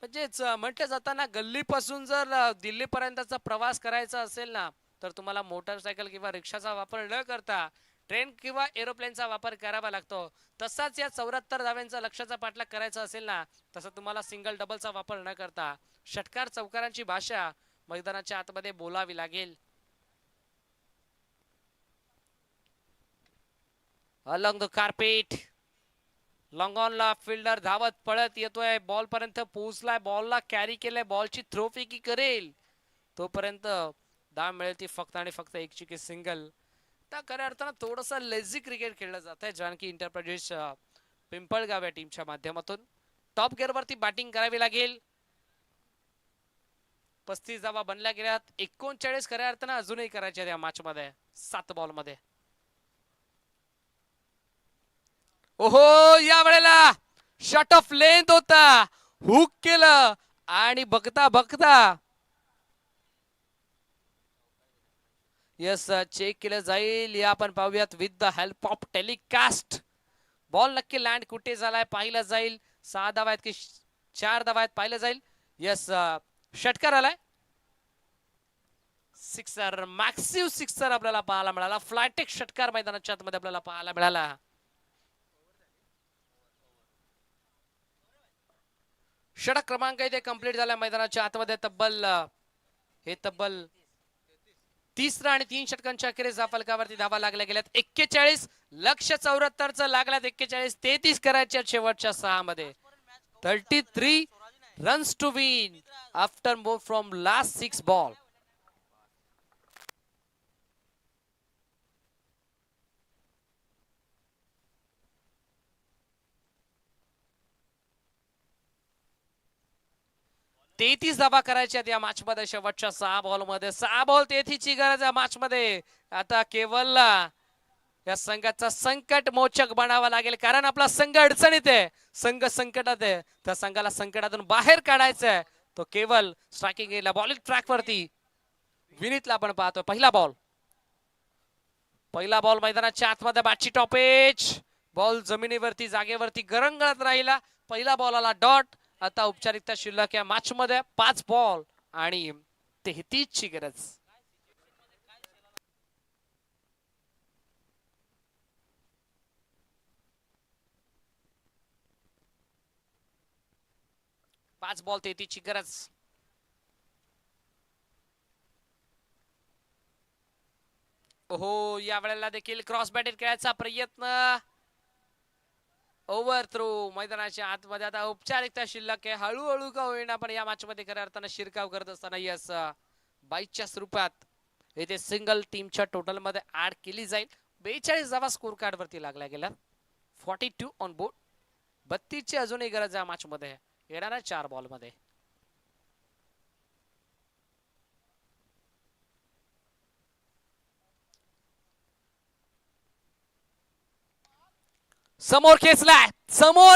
म्हणजेच म्हटलं जाताना गल्लीपासून जर दिल्लीपर्यंतचा प्रवास करायचा असेल ना तर तुम्हाला मोटरसायकल किंवा रिक्षाचा वापर न करता ट्रेन किंवा एरोप्लेनचा वापर करावा लागतो. तसाच या 74 धाव्यांचा लक्ष्याचा पाठलाग करायचा असेल ना तसं तुम्हाला सिंगल डबलचा वापर न करता षटकार चौकारांची भाषा मैदानाच्या आतमध्ये बोलावी लागेल. अलॉंग द कार्पेट लॉंग ऑनला फिल्डर धावत पळत येतोय, बॉल पर्यंत पोहोचलाय, बॉलला कॅरी केलंय, बॉलची थ्रो फेकी करेल तोपर्यंत धाव मिळेल ती फक्त आणि फक्त एक चिकी सिंगल. तर खऱ्या अर्थानं थोडंसं लेझी क्रिकेट खेळलं जात आहे जानकी इंटरप्राइजेस पिंपळगाव या टीमच्या माध्यमातून. टॉप गिअर वरती बॅटिंग करावी लागेल. 35 धावा बनल्या गेल्यात. 39 खऱ्या अर्थानं अजूनही करायच्या या मॅच मध्ये 7 बॉल मध्ये. ओहो, या वेळेला शॉट ऑफ लेंथ होता, हुक केलं आणि बघता बघता यस चेक केलं जाईल. या आपण पाहूयात with the help of telecast. Ball नक्की लँड कुठे झालाय पाहिलं जाईल. 6 धावा आहेत की 4 धावा आहेत पाहिलं जाईल. यस षटकार आलाय. सिक्सर, मॅक्सिव्ह सिक्सर आपल्याला पाहायला मिळाला. फ्लायटेक षटकार मैदानाच्या आतमध्ये आपल्याला पाहायला मिळाला. षटक क्रमांक इथे कंप्लीट झाला मैदानाच्या आतमध्ये. तब्बल तिसरा आणि 3 षटकांच्या अखेरीस फलकावरती धावा लागल्या गेल्यात. 41 लक्ष 74 लागल्यात. 41-33 करायच्या शेवटच्या 6 मध्ये. 33 runs to win after move from last 6 ball. तेहतीस धावा करायच्या या मॅच मध्ये शेवटच्या 6 बॉल मध्ये. 6 बॉल 33 ची गरज या मॅच मध्ये. आता केवलला या संघाचा संकट मोचक बनावा लागेल, कारण आपला संघ अडचणीत आहे, संघ संकटात आहे. त्या संघाला संकटातून बाहेर काढायचं आहे. तो केवल स्ट्रायकिंग गेला बॉलिंग ट्रॅक वरती. विनीतला आपण पाहतोय. पहिला बॉल मैदानाच्या आतमध्ये बॅटची टॉपेज. बॉल जमिनीवरती जागेवरती गरंगळत राहिला. पहिला बॉल आला डॉट. आता औपचारिकता शिल्लक या मॅच मध्ये 5 बॉल आणि 33 ची गरज. पाच बॉल 33 ची गरज. ओहो, या वेळेला देखील क्रॉस बॅटेड खेळायचा प्रयत्न. ओव्हर थ्रो मैदानाच्या आतमध्ये. आता औपचारिकता शिल्लक आहे. हळूहळू का होईना पण या मॅच मध्ये खऱ्या अर्थानं शिरकाव करत असताना यस 22च्या स्वरूपात येथे सिंगल टीमच्या टोटल मध्ये ऍड केली जाईल. 42 धावा स्कोर कार्ड वरती लागल्या गेल्या. 42 ऑन बोर्ड. 32 ची अजूनही गरज या मॅच मध्ये येणाऱ्या 4 बॉल मध्ये. समोर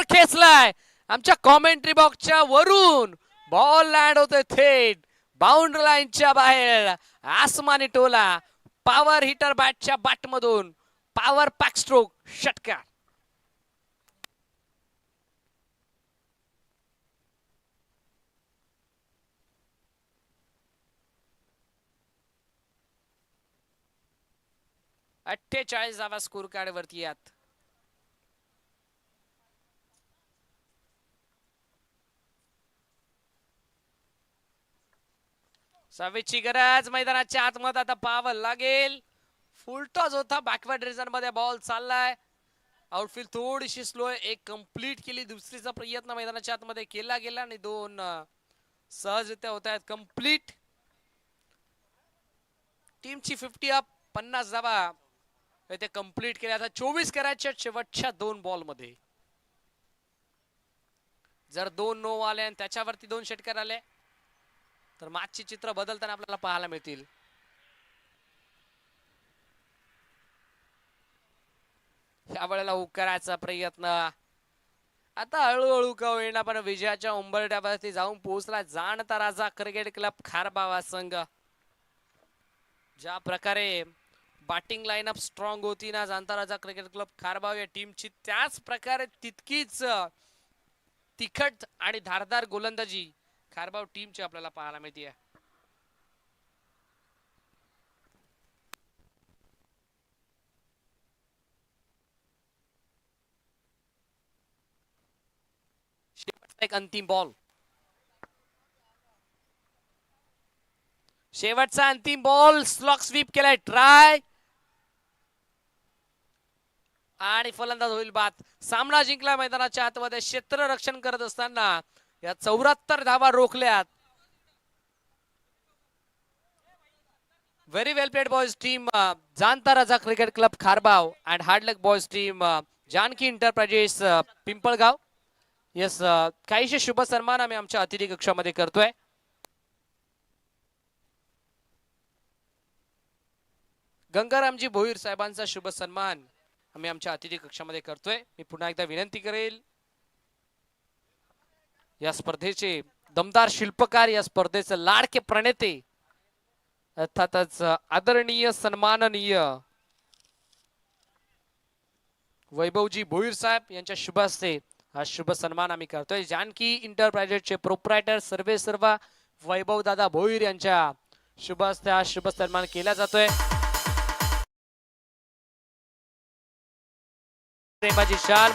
खेचलाय आमच्या कॉमेंट्री बॉक्सच्या वरून. बॉल लँड होतोय थेट बाउंड्री लाईनच्या बाहेर. आसमानी टोला पॉवर हिटर बॅटच्या बॅट मधून. पॉवर पॅक स्ट्रोक षटकार. अठ्ठेचाळीस धावा स्कोर कार्ड वरती यात. सहावीची गरज मैदानाच्या आतमध्ये. आता पाहावं लागेल. फुल टॉस होता. बॅकवर्ड रिजन मध्ये बॉल चाललाय. आउटफील्ड थोडीशी स्लो आहे. एक कंप्लीट केली. दुसरीचा प्रयत्न मैदानाच्या आतमध्ये केला गेला आणि 2 सहजरित्या होत आहेत कंप्लीट. टीमची 50 अप. 50 धावा ते कंप्लीट केल्या. आता 24 करायच्या शेवटच्या 2 बॉल मध्ये. जर 2 नो आले आणि त्याच्यावरती 2 षटकार आले तर मॅचचे चित्र बदलताना आपल्याला पाहायला मिळतील. या वेळेला हुक करायचा प्रयत्न. आता हळूहळू का होईना पण विजयाच्या उंबरठ्यावरती जाऊन पोहोचला जाणता राजा क्रिकेट क्लब खारबावा संघ. ज्या प्रकारे बॅटिंग लाईनअप स्ट्रॉंग होती ना जाणता राजा क्रिकेट क्लब खारबाव या टीमची, त्याच प्रकारे तितकीच तिखट आणि धारदार गोलंदाजी खारबाव टीमची आपल्याला पाहायला मिळते. एक अंतिम बॉल. शेवटचा अंतिम बॉल. स्लॉक स्वीप केलाय. ट्राय आणि फलंदाज होईल बाद. सामना जिंकला मैदानाच्या आतमध्ये. क्षेत्र रक्षण करत असताना या 74 धावा रोखल्यात. Very well played boys team Janata Raja cricket club Kharbav and hard luck boys team Janaki enterprises Pimpalgaon. Yes काहीशे शुभ सन्मान आम्ही आमच्या अतिथी कक्षामध्ये करतोय. गंगारामजी भोईर साहेबांचा शुभ सन्मान आम्ही आमच्या अतिथी कक्षामध्ये करतोय. मी पुन्हा एकदा विनंती करेल या स्पर्धेचे दमदार शिल्पकार, या स्पर्धेचे लाडके प्रणेते, अर्थातच आदरणीय सन्माननीय वैभवजी भोईर साहेब यांच्या शुभ हस्ते हा शुभ सन्मान आम्ही करतोय. जानकी इंटरप्राइजेसचे प्रोप्रायटर सर्वेसर्वा वैभव दादा भोईर यांच्या शुभ हस्ते हा शुभ सन्मान केला जातोय. प्रेमाची शाल,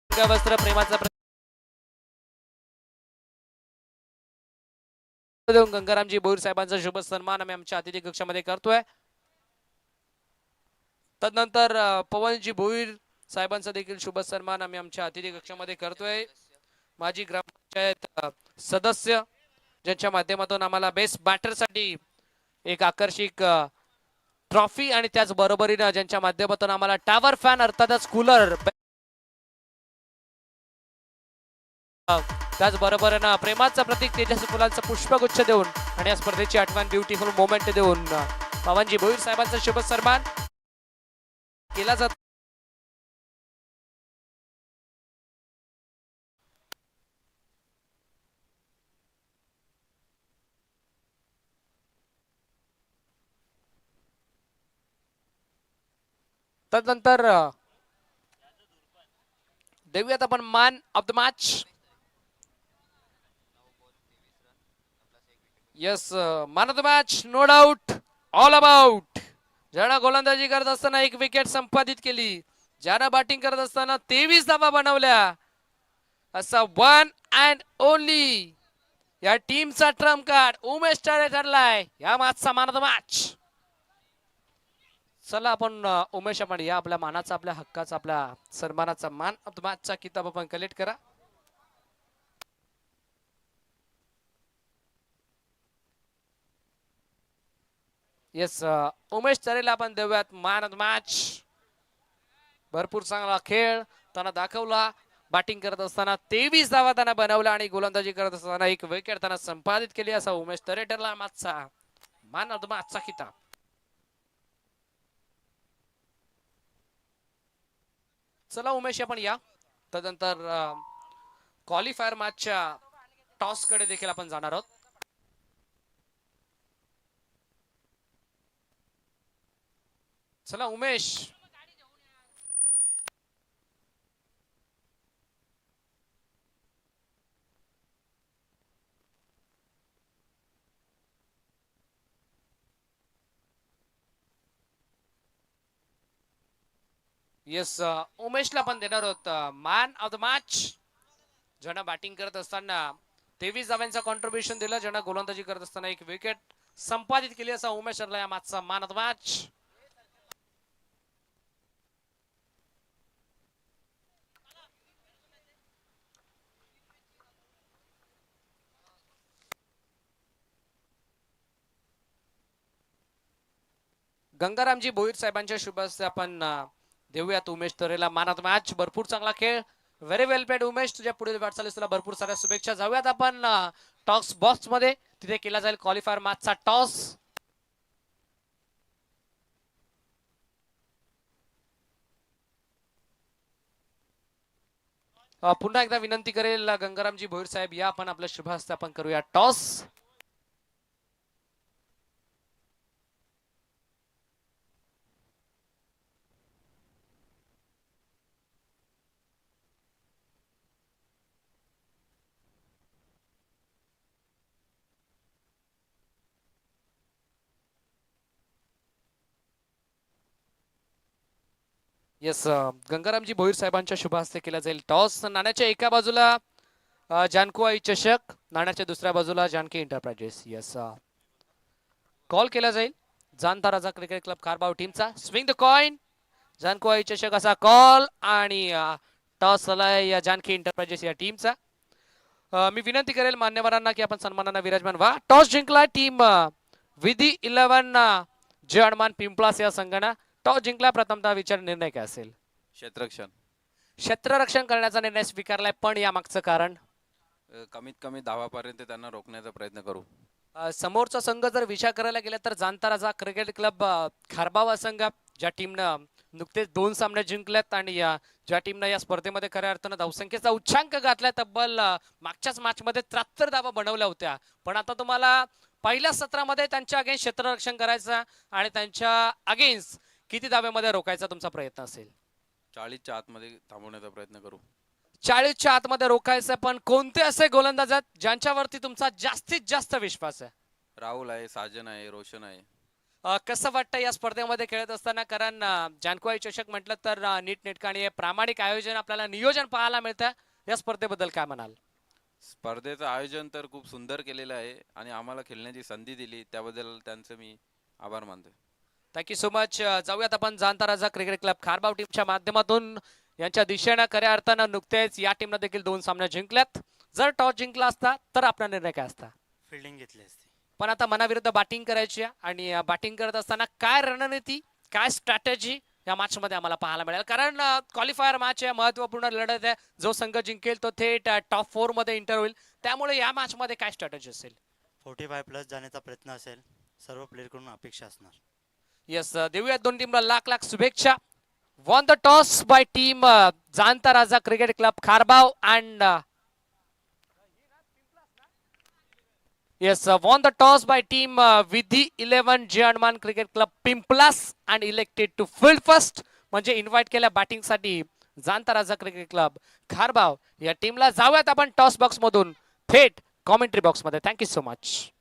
वस्त्र, प्रेमाचा गंगारामजी भोईर साहेबांचा शुभ सन्मान आम्ही आमच्या अतिथी कक्षामध्ये करतोय. तदनंतर पवनजी भोईर साहेबांचा देखील शुभ सन्मान आम्ही आमच्या अतिथी कक्षामध्ये करतोय. माजी ग्रामपंचायत सदस्य ज्यांच्या माध्यमातून आम्हाला बेस्ट बॅटरसाठी एक आकर्षक ट्रॉफी आणि त्याच बरोबरीने ज्यांच्या माध्यमातून आम्हाला टॉवर फॅन अर्थातच कूलर, त्याचबरोबर प्रेमाचं प्रतीक तेजस्वी फुलांचं पुष्पगुच्छ देऊन आणि या स्पर्धेची आठवण ब्युटिफुल मोमेंट देऊन पवनजी भोईर साहेबांचा शुभ सन्मान केला जातो. तदनंतर देऊयात आपण man of the match. Yes, man of the match, no doubt, all about. ज्यानं गोलंदाजी करत असताना एक विकेट संपादित केली, ज्यानं बॅटिंग करत असताना 23 धावा बनवल्या, असा वन अँड ओनली या टीमचा ट्रम्प कार्ड उमेश टारे ठरलाय या मॅचचा मॅन ऑफ द मॅच. चला आपण उमेश, आपण या आपल्या मानाचा, आपल्या हक्काचा, आपल्या सन्मानाचा मॅन ऑफ द मॅचचा किताब आपण कलेक्ट करा. येस, उमेश तरेला आपण देऊयात मॅन ऑफ द मॅच. भरपूर चांगला खेळ त्यांना दाखवला, बॅटिंग करत असताना 23 धावा त्यांना बनवल्या आणि गोलंदाजी करत असताना एक विकेट त्यांना संपादित केली, असा उमेश तरे ठरला मॅचचा मॅन ऑफ द मॅचचा किताब. चला उमेश आपण या. तदनंतर क्वालिफायर मॅचच्या टॉस कडे देखील आपण जाणार आहोत. चला उमेश, येस, उमेशला पण देणार आहोत मॅन ऑफ द मॅच. ज्यानं बॅटिंग करत असताना 23 धाव्यांचा कॉन्ट्रीब्युशन दिलं, ज्यानं गोलंदाजी करत असताना एक विकेट संपादित केली, असा उमेश ठरला या मॅचचा मॅन ऑफ द मॅच. गंगारामजी भोईर साहेबांच्या शुभ हस्ते आपण देऊयात उमेश तरेला मॅन ऑफ द मॅच. भरपूर चांगला खेळ, व्हेरी वेल प्लेड उमेश. तुझ्या पुढील वाटचालीस तुला भरपूर साऱ्या शुभेच्छा. जाऊयात आपण टॉस बॉक्स मध्ये, तिथे केला जाईल क्वालिफायर मॅचचा टॉस. पुन्हा एकदा विनंती करेल गंगारामजी भोईर साहेब, या आपण आपल्या शुभ हस्ते आपण करूया टॉस. येस, गंगारामजी भोईर साहेबांच्या शुभ हस्ते केला जाईल टॉस. नाण्याच्या एका बाजूला जानकुआई चषक, नाण्याच्या दुसऱ्या बाजूला जानकी इंटरप्राइजेस. येस, कॉल केला जाईल जाणता राजा क्रिकेट क्लब खारबाव टीमचा. स्विंग द कॉइन, जानकुआई चषक असा कॉल आणि टॉस झालाय या जानकी इंटरप्राइजेस या टीमचा. मी विनंती करेल मान्यवरांना की आपण सन्मानांना विराजमान व्हा. टॉस जिंकला टीम विधी 11 जयमान पिंपळास या संघानं. टॉस जिंकला, प्रथमतः विचार निर्णय काय असेल? क्षेत्ररक्षण करण्याचा निर्णय स्वीकारलाय, पण या मागचं कारण? कमीत कमी धावापर्यंत त्यांना रोखण्याचा प्रयत्न करू. समोरचा संघ जर विचार करायला गेला तर जाणता राजा क्रिकेट क्लब खारबावा संघ ज्या टीमनं नुकतेच 2 सामने जिंकल्यात आणि ज्या टीमनं या स्पर्धेमध्ये खऱ्या अर्थानं धावसंख्येचा उच्चांक गाठलाय तब्बल मागच्याच मॅचमध्ये 73 धावा बनवल्या होत्या. पण आता तुम्हाला पहिल्या सत्रामध्ये त्यांच्या अगेन्स्ट क्षेत्ररक्षण करायचं आणि त्यांच्या अगेन्स्ट किती धावेमध्ये रोखायचा तुमचा प्रयत्न असेल? 40च्या आतमध्ये थांबवण्याचा प्रयत्न करू. 40च्या आतमध्ये रोखायचं. पण कोणते असे गोलंदाज आहेत ज्यांच्यावरती तुमचा जास्तीत जास्त विश्वास आहे? राहुल आहे, साजन आहे, रोशन आहे. कसं वाटतं या स्पर्धेमध्ये खेळत असताना? कारण जानकुआई चषक म्हटलं तर नीटनेटकाने प्रामाणिक आयोजन आपल्याला नियोजन पाहायला मिळतं. या स्पर्धेबद्दल काय म्हणाल? स्पर्धेचं आयोजन तर खूप सुंदर केलेलं आहे आणि आम्हाला खेळण्याची संधी दिली त्याबद्दल त्यांचं मी आभार मानतो. Thank you so much. जाऊयात आपण जाणता राजा क्रिकेट क्लब खारबाव टीमच्या माध्यमातून यांच्या दिशेनं खऱ्या अर्थानं नुकतेच या टीमनं देखील 2 सामने जिंकल्यात. जर टॉस जिंकला असता तर आपला निर्णय काय असता? फिल्डिंग घेतली असती. पण आता मनाविरुद्ध बॅटिंग करायची आहे आणि बॅटिंग करत असताना काय रणनीती, काय स्ट्रॅटेजी या मॅच मध्ये आम्हाला पाहायला मिळेल? कारण क्वालिफायर मॅच आहे, महत्वपूर्ण लढत आहे. जो संघ जिंकेल तो थेट टॉप 4 मध्ये एंटर होईल. त्यामुळे या मॅच मध्ये काय स्ट्रॅटेजी असेल? 45+ जाण्याचा प्रयत्न असेल. सर्व प्लेअरकडून अपेक्षा असणार. येस, देऊयात दोन टीमला लाख लाख शुभेच्छा. Won the toss by team Janata Raja cricket club Kharbav and yes, won the toss by team Vidhi 11 Jayarman Cricket Club Pimplas and elected to field first. म्हणजे इन्व्हाइट केल्या बॅटिंग साठी जाणता राजा क्रिकेट क्लब खारबाव या टीमला. जाऊयात आपण टॉस बॉक्स मधून थेट कॉमेंट्री बॉक्स मध्ये. Thank you so much.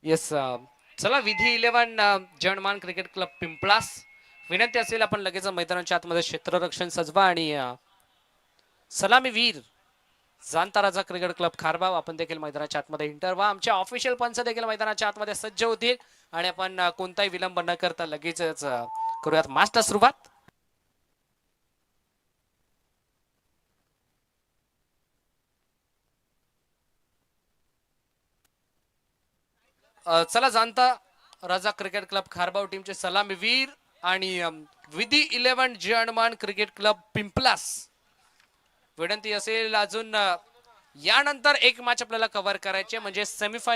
येस, चला विधी 11 जयमान क्रिकेट क्लब पिंपळास विनंती असेल आपण लगेच मैदानाच्या आतमध्ये क्षेत्ररक्षण सजवा आणि सलामी वीर जाणता राजा क्रिकेट क्लब खारबाव आपण देखील मैदानाच्या आतमध्ये इंटर व्हा. आमच्या ऑफिशियल पंच देखील मैदानाच्या आतमध्ये सज्ज होतील आणि आपण कोणताही विलंब न करता लगेचच करूयात मॅचला सुरुवात. चला जाणता राजा क्रिकेट क्लब खारबाव टीमचे सलामी वीर आणि विधी 11 जयमान क्रिकेट क्लब पिंपलास विनंती असेल अजून यानंतर एक मॅच आपल्याला कव्हर करायची म्हणजे सेमीफायनल